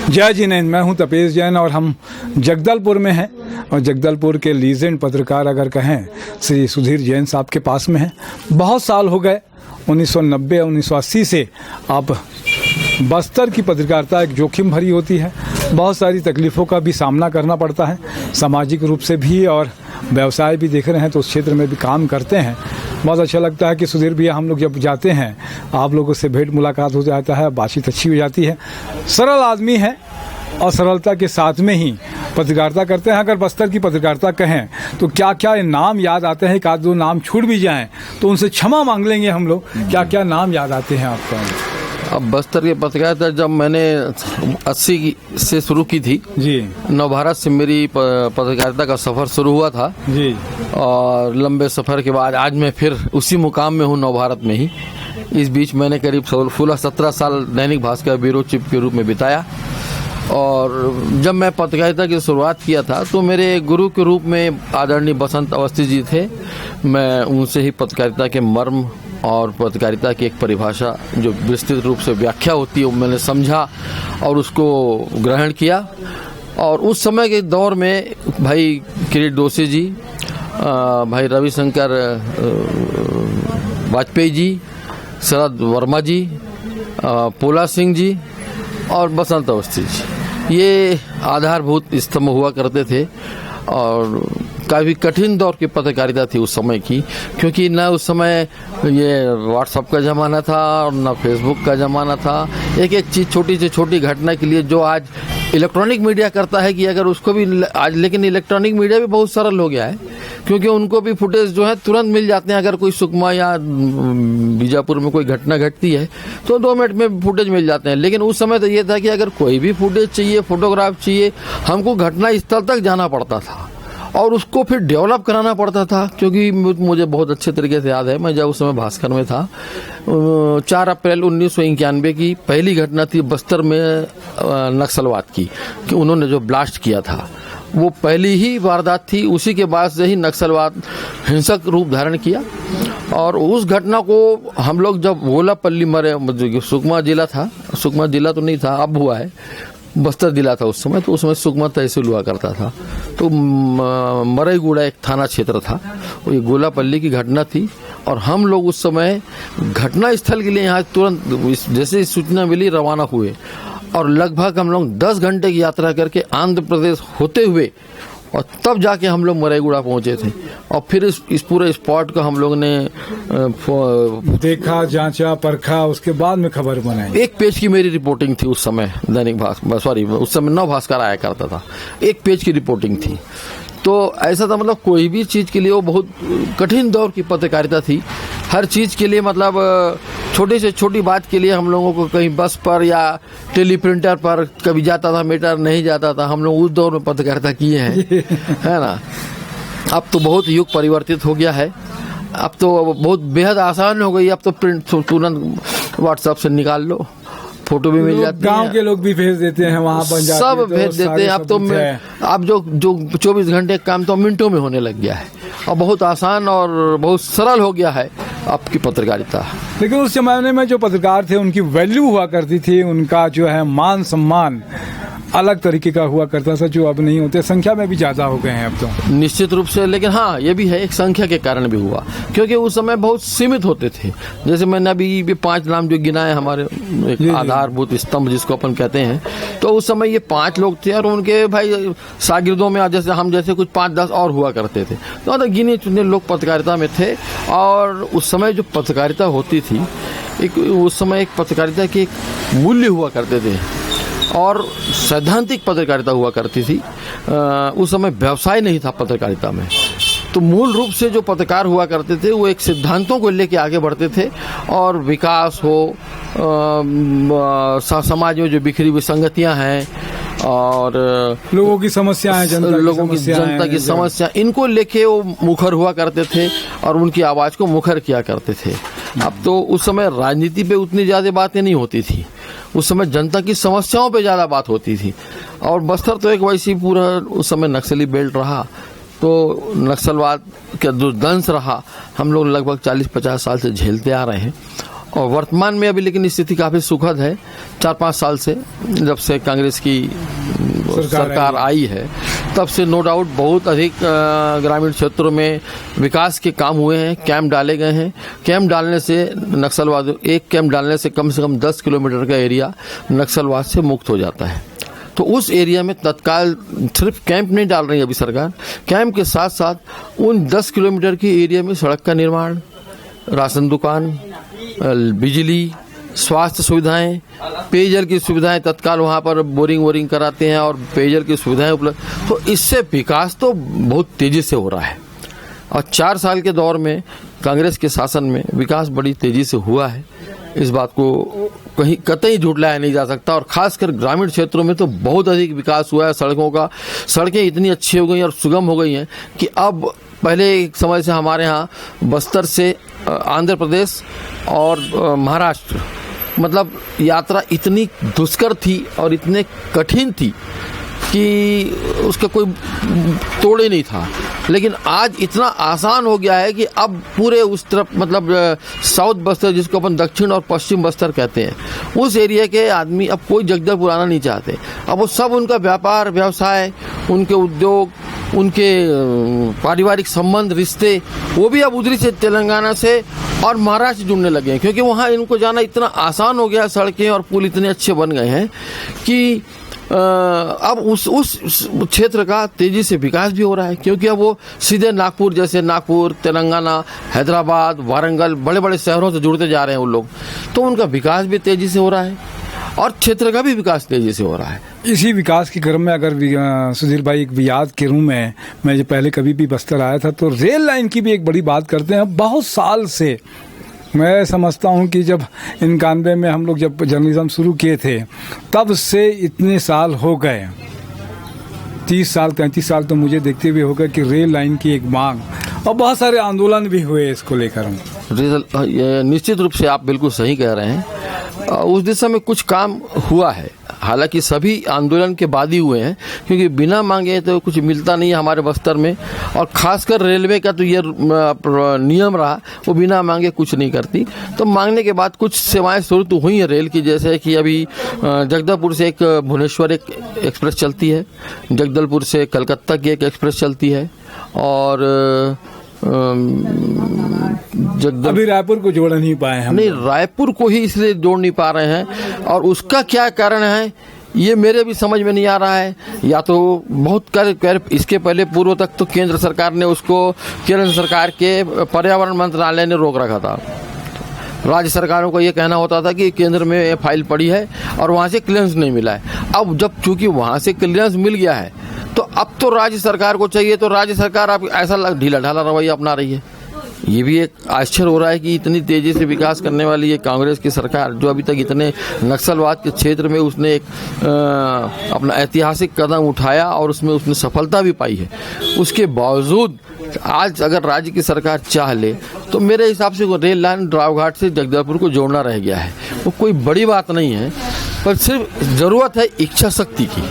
जय जिनेंद्र, मैं हूं तपेश जैन और हम जगदलपुर में हैं और जगदलपुर के लीजेंड पत्रकार अगर कहें श्री सुधीर जैन साहब के पास में हैं। बहुत साल हो गए, 1990-1980 से आप बस्तर की पत्रकारिता एक जोखिम भरी होती है, बहुत सारी तकलीफ़ों का भी सामना करना पड़ता है, सामाजिक रूप से भी और व्यवसाय भी देख रहे हैं तो उस क्षेत्र में भी काम करते हैं। बहुत अच्छा लगता है कि सुधीर भैया हम लोग जब जाते हैं आप लोगों से भेंट मुलाकात हो जाता है, बातचीत अच्छी हो जाती है। सरल आदमी है और सरलता के साथ में ही पत्रकारिता करते हैं। अगर बस्तर की पत्रकारिता कहें तो क्या क्या नाम याद आते हैं, एक आध दो नाम छूट भी जाएं तो उनसे क्षमा मांग लेंगे हम लोग। क्या क्या नाम याद आते हैं आपको? अब बस्तर की पत्रकारिता जब मैंने 80 से शुरू की थी जी, नवभारत से मेरी पत्रकारिता का सफर शुरू हुआ था जी, और लंबे सफर के बाद आज मैं फिर उसी मुकाम में हूँ, नवभारत में ही। इस बीच मैंने करीब 16-17 साल दैनिक भास्कर ब्यूरो चीफ के रूप में बिताया और जब मैं पत्रकारिता की शुरुआत किया था तो मेरे गुरु के रूप में आदरणीय बसंत अवस्थी जी थे। मैं उनसे ही पत्रकारिता के मर्म और पत्रकारिता की एक परिभाषा जो विस्तृत रूप से व्याख्या होती है वो मैंने समझा और उसको ग्रहण किया। और उस समय के दौर में भाई किरीट दोषी जी, भाई रविशंकर वाजपेयी जी, शरद वर्मा जी, पोला सिंह जी और बसंत अवस्थी जी, ये आधारभूत स्तंभ हुआ करते थे। और काफ़ी कठिन दौर की पत्रकारिता थी उस समय की, क्योंकि न उस समय ये व्हाट्सएप का ज़माना था और न फेसबुक का ज़माना था। एक एक चीज़, छोटी से छोटी घटना के लिए जो आज इलेक्ट्रॉनिक मीडिया करता है कि अगर उसको भी आज, लेकिन इलेक्ट्रॉनिक मीडिया भी बहुत सरल हो गया है क्योंकि उनको भी फुटेज जो है तुरंत मिल जाते हैं। अगर कोई सुकमा या बीजापुर में कोई घटना घटती है तो 2 मिनट में फुटेज मिल जाते हैं। लेकिन उस समय तो ये था कि अगर कोई भी फुटेज चाहिए, फोटोग्राफ चाहिए, हमको घटना स्थल तक जाना पड़ता था और उसको फिर डेवलप कराना पड़ता था। क्योंकि मुझे बहुत अच्छे तरीके से याद है, मैं जब उस समय भास्कर में था, 4 अप्रैल 1991 की पहली घटना थी बस्तर में नक्सलवाद की, कि उन्होंने जो ब्लास्ट किया था वो पहली ही वारदात थी। उसी के बाद से ही नक्सलवाद हिंसक रूप धारण किया और उस घटना को हम लोग जब गोलापल्ली मरे, सुकमा जिला था, सुकमा जिला तो नहीं था, अब हुआ है, बस्तर जिला था उस समय, तो उसमें सुकमा तहसील हुआ करता था। तो मरईगुड़ा एक थाना क्षेत्र था, ये गोलापल्ली की घटना थी और हम लोग उस समय घटना स्थल के लिए यहाँ तुरंत जैसे ही सूचना मिली रवाना हुए और लगभग हम लोग 10 घंटे की यात्रा करके आंध्र प्रदेश होते हुए और तब जाके हम लोग मरईगुड़ा पहुंचे थे। और फिर इस पूरे स्पॉट को हम लोग ने देखा, जांचा, परखा, उसके बाद में खबर बनाई। 1 पेज की मेरी रिपोर्टिंग थी उस समय, दैनिक भास्कर, सॉरी उस समय नव भास्कर आया करता था, 1 पेज की रिपोर्टिंग थी। तो ऐसा था, मतलब कोई भी चीज़ के लिए वो बहुत कठिन दौर की पत्रकारिता थी। हर चीज़ के लिए, मतलब छोटी से छोटी बात के लिए हम लोगों को कहीं बस पर या टेलीप्रिंटर पर कभी जाता था मीटर, नहीं जाता था, हम लोग उस दौर में पत्रकारिता किए हैं, है ना। अब तो बहुत युग परिवर्तित हो गया है, अब तो बहुत बेहद आसान हो गई। अब तो प्रिंट तुरंत व्हाट्सएप से निकाल लो, फोटो भी मिल जाती है, गांव के लोग भी भेज देते हैं, वहाँ बन जाती है, सब भेज देते हैं। अब तो अब जो 24 घंटे काम तो मिनटों में होने लग गया है और बहुत आसान और बहुत सरल हो गया है आपकी पत्रकारिता। लेकिन उस जमाने में जो पत्रकार थे उनकी वैल्यू हुआ करती थी, उनका जो है मान सम्मान अलग तरीके का हुआ करता था, जो अब नहीं होते। संख्या में भी ज्यादा हो गए हैं अब तो, निश्चित रूप से। लेकिन हाँ, ये भी है, एक संख्या के कारण भी हुआ, क्योंकि उस समय बहुत सीमित होते थे। जैसे मैंने अभी 5 नाम जो गिनाए, हमारे एक आधारभूत स्तंभ जिसको अपन कहते हैं, तो उस समय ये 5 लोग थे और उनके भाई शागिर्दों में जैसे हम जैसे कुछ 5-10 और हुआ करते थे। तो गिने चुने लोग पत्रकारिता में थे। और उस समय जो पत्रकारिता होती थी, उस समय एक पत्रकारिता के एक मूल्य हुआ करते थे और सैद्धांतिक पत्रकारिता हुआ करती थी। उस समय व्यवसाय नहीं था पत्रकारिता में, तो मूल रूप से जो पत्रकार हुआ करते थे वो एक सिद्धांतों को लेके आगे बढ़ते थे और विकास हो, समाज में जो बिखरी विसंगतियां हैं और लोगों की समस्याएं, जनता की समस्या, इनको लेके वो मुखर हुआ करते थे और उनकी आवाज को मुखर किया करते थे। अब तो उस समय राजनीति पे उतनी ज्यादा बातें नहीं होती थी, उस समय जनता की समस्याओं पे ज्यादा बात होती थी। और बस्तर तो एक वैसी पूरा उस समय नक्सली बेल्ट रहा, तो नक्सलवाद का जो दंश रहा हम लोग लगभग 40-50 साल से झेलते आ रहे हैं। और वर्तमान में अभी लेकिन स्थिति काफ़ी सुखद है। 4-5 साल से जब से कांग्रेस की सरकार आई है तब से नो डाउट बहुत अधिक ग्रामीण क्षेत्रों में विकास के काम हुए हैं, कैंप डाले गए हैं। कैंप डालने से नक्सलवाद, एक कैंप डालने से कम 10 किलोमीटर का एरिया नक्सलवाद से मुक्त हो जाता है। तो उस एरिया में तत्काल सिर्फ कैंप नहीं डाल रही है अभी सरकार, कैंप के साथ साथ उन 10 किलोमीटर के एरिया में सड़क का निर्माण, राशन दुकान, बिजली, स्वास्थ्य सुविधाएं, पेयजल की सुविधाएं, तत्काल वहां पर बोरिंग कराते हैं और पेयजल की सुविधाएं उपलब्ध। तो इससे विकास तो बहुत तेजी से हो रहा है और 4 साल के दौर में कांग्रेस के शासन में विकास बड़ी तेजी से हुआ है। इस बात को कहीं कतई झुटलाया नहीं जा सकता और खासकर ग्रामीण क्षेत्रों में तो बहुत अधिक विकास हुआ है। सड़कों का, सड़कें इतनी अच्छी हो गई और सुगम हो गई हैं कि अब पहले एक समय से हमारे यहाँ बस्तर से आंध्र प्रदेश और महाराष्ट्र मतलब यात्रा इतनी दुष्कर थी और इतने कठिन थी कि उसका कोई तोड़ ही नहीं था। लेकिन आज इतना आसान हो गया है कि अब पूरे उस तरफ मतलब साउथ बस्तर, जिसको अपन दक्षिण और पश्चिम बस्तर कहते हैं, उस एरिया के आदमी अब कोई जगदलपुर आना नहीं चाहते। अब वो सब उनका व्यापार व्यवसाय, उनके उद्योग, उनके पारिवारिक संबंध, रिश्ते, वो भी अब उधरी से तेलंगाना से और महाराष्ट्र जुड़ने लगे हैं क्योंकि वहाँ इनको जाना इतना आसान हो गया। सड़कें और पुल इतने अच्छे बन गए हैं कि अब उस क्षेत्र का तेजी से विकास भी हो रहा है क्योंकि अब वो सीधे नागपुर, जैसे नागपुर, तेलंगाना, हैदराबाद, वारंगल, बड़े बड़े शहरों से जुड़ते जा रहे हैं वो लोग। तो उनका विकास भी तेजी से हो रहा है और क्षेत्र का भी विकास तेजी से हो रहा है। इसी विकास के क्रम में अगर सुधीर भाई एक याद के रूम में मैं जब पहले कभी भी बस्तर आया था तो रेल लाइन की भी एक बड़ी बात करते हैं। बहुत साल से मैं समझता हूं कि जब 91 में हम लोग जब जर्नलिज्म शुरू किए थे तब से इतने साल हो गए, 30 साल 35 साल तो मुझे देखते हुए होगा कि रेल लाइन की एक मांग और बहुत सारे आंदोलन भी हुए इसको लेकर। निश्चित रूप से आप बिल्कुल सही कह रहे हैं। उस दिशा में कुछ काम हुआ है, हालांकि सभी आंदोलन के बाद ही हुए हैं क्योंकि बिना मांगे तो कुछ मिलता नहीं है हमारे बस्तर में। और खासकर रेलवे का तो ये नियम रहा, वो बिना मांगे कुछ नहीं करती। तो मांगने के बाद कुछ सेवाएं शुरू तो हुई हैं रेल की, जैसे कि अभी जगदलपुर से एक भुवनेश्वर एक एक्सप्रेस चलती है, जगदलपुर से कलकत्ता की एक एक्सप्रेस चलती है और अभी रायपुर को जोड़ नहीं पाए हम। नहीं, रायपुर को ही इसलिए जोड़ नहीं पा रहे हैं और उसका क्या कारण है ये मेरे भी समझ में नहीं आ रहा है। या तो बहुत इसके पहले पूर्व तक तो केंद्र सरकार ने उसको, केंद्र सरकार के पर्यावरण मंत्रालय ने रोक रखा था। राज्य सरकारों को ये कहना होता था कि केंद्र में ये फाइल पड़ी है और वहाँ से क्लियरेंस नहीं मिला है। अब जब चूंकि वहाँ से क्लियरेंस मिल गया है तो अब तो राज्य सरकार को चाहिए, तो राज्य सरकार अब ऐसा ढीला ढाला रवैया अपना रही है। ये भी एक आश्चर्य हो रहा है कि इतनी तेजी से विकास करने वाली ये कांग्रेस की सरकार, जो अभी तक इतने नक्सलवाद के क्षेत्र में उसने एक अपना ऐतिहासिक कदम उठाया और उसमें उसने सफलता भी पाई है, उसके बावजूद आज अगर राज्य की सरकार चाह ले तो मेरे हिसाब से वो रेल लाइन रावघाट से जगदलपुर को जोड़ना रह गया है। वो कोई बड़ी बात नहीं है, पर सिर्फ जरूरत है इच्छा शक्ति की।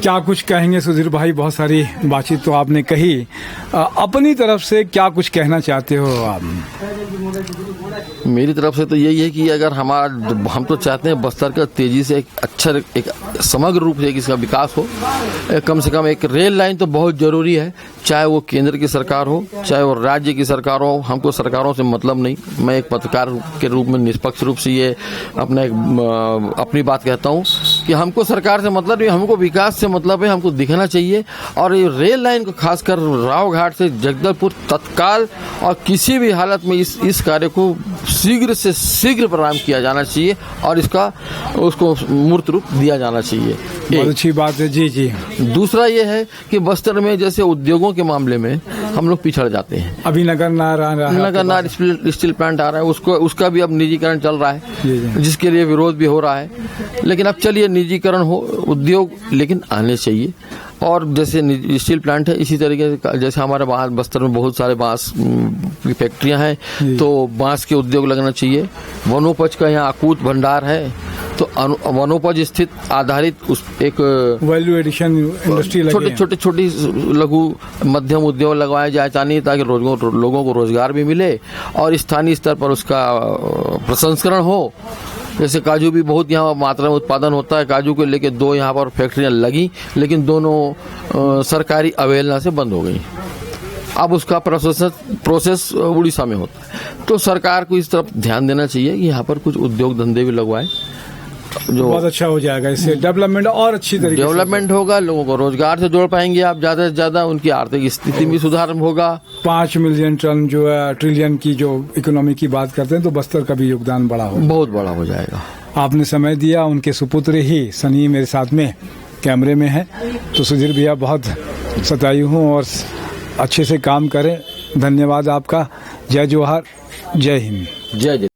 क्या कुछ कहेंगे सुधीर भाई? बहुत सारी बातचीत तो आपने कही, अपनी तरफ से क्या कुछ कहना चाहते हो आप? मेरी तरफ से तो यही है कि अगर हम तो चाहते हैं बस्तर का तेजी से एक समग्र रूप से इसका विकास हो। कम से कम एक रेल लाइन तो बहुत जरूरी है, चाहे वो केंद्र की सरकार हो चाहे वो राज्य की सरकार हो। हमको सरकारों से मतलब नहीं, मैं एक पत्रकार के रूप में निष्पक्ष रूप से ये अपनी बात कहता हूँ कि हमको सरकार से मतलब नहीं, हमको विकास से मतलब है। हमको दिखना चाहिए और ये रेल लाइन को खासकर रावघाट से जगदलपुर तत्काल और किसी भी हालत में इस कार्य को शीघ्र से शीघ्र प्रारंभ किया जाना चाहिए और उसको मूर्त रूप दिया जाना चाहिए। बहुत अच्छी बात है जी जी। दूसरा ये है कि बस्तर में जैसे उद्योगों के मामले में हम लोग पिछड़ जाते हैं। अभी नगर स्टील प्लांट आ रहा है, उसका भी अब निजीकरण चल रहा है, जिसके लिए विरोध भी हो रहा है। लेकिन अब चलिए निजीकरण हो, उद्योग लेकिन आने चाहिए। और जैसे स्टील प्लांट है, इसी तरीके से जैसे हमारे बस्तर में बहुत सारे बांस की फैक्ट्रियां हैं, तो बांस के उद्योग लगना चाहिए। वनोपज का यहाँ अकूत भंडार है, तो वनोपज स्थित आधारित उस एक वैल्यू एडिशन इंडस्ट्री लगी छोटे छोटी लघु मध्यम उद्योग लगवाए जाए चाहिए ताकि लोगों को रोजगार भी मिले और स्थानीय स्तर पर उसका प्रसंस्करण हो। जैसे काजू भी बहुत यहाँ मात्रा में उत्पादन होता है, काजू को लेके 2 यहाँ पर फैक्ट्रियां लगी, लेकिन दोनों सरकारी अवहेलना से बंद हो गई। अब उसका प्रोसेस उड़ीसा में होता है। तो सरकार को इस तरफ ध्यान देना चाहिए कि यहाँ पर कुछ उद्योग धंधे भी लगवाए, जो बहुत अच्छा हो जाएगा। इससे डेवलपमेंट और अच्छी तरीके डेवलपमेंट होगा, लोगों को रोजगार से जोड़ पाएंगे आप ज्यादा से ज्यादा, उनकी आर्थिक स्थिति में सुधार होगा। 5 मिलियन टन जो है ट्रिलियन की जो इकोनॉमी की बात करते हैं, तो बस्तर का भी योगदान बड़ा होगा, बहुत बड़ा हो जाएगा। आपने समय दिया। उनके सुपुत्र ही सनी मेरे साथ में कैमरे में है। तो सुधीर भैया बहुत सतायु हूँ और अच्छे से काम करें। धन्यवाद आपका। जय जोहार, जय हिंद। जय जय।